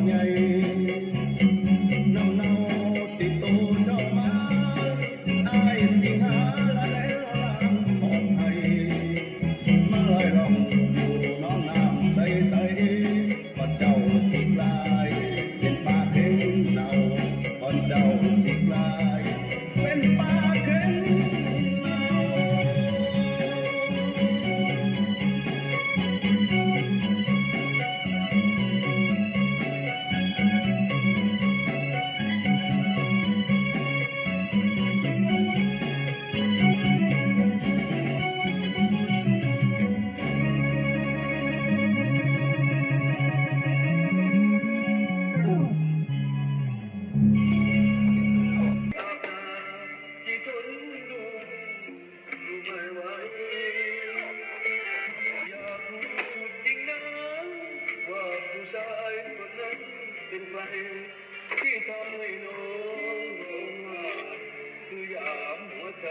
ใหญ่น้ำเนาติดตัวเจ้ามาอายสิหาละแล้วลางของให้มาลอยล่องอยู่น้องน้ำใสใสก่อนเจ้าสิกลายเป็นปลาเค็งเน่าก่อนเจ้าสิกลายเป็นปลาเค็งเน่า ที่ทนดูไม่ไหวอยากรู้จริงนะว่าผู้ชายคนนั้นเป็นใครที่ทำให้น้องร้องไห้คือยามหัวใจ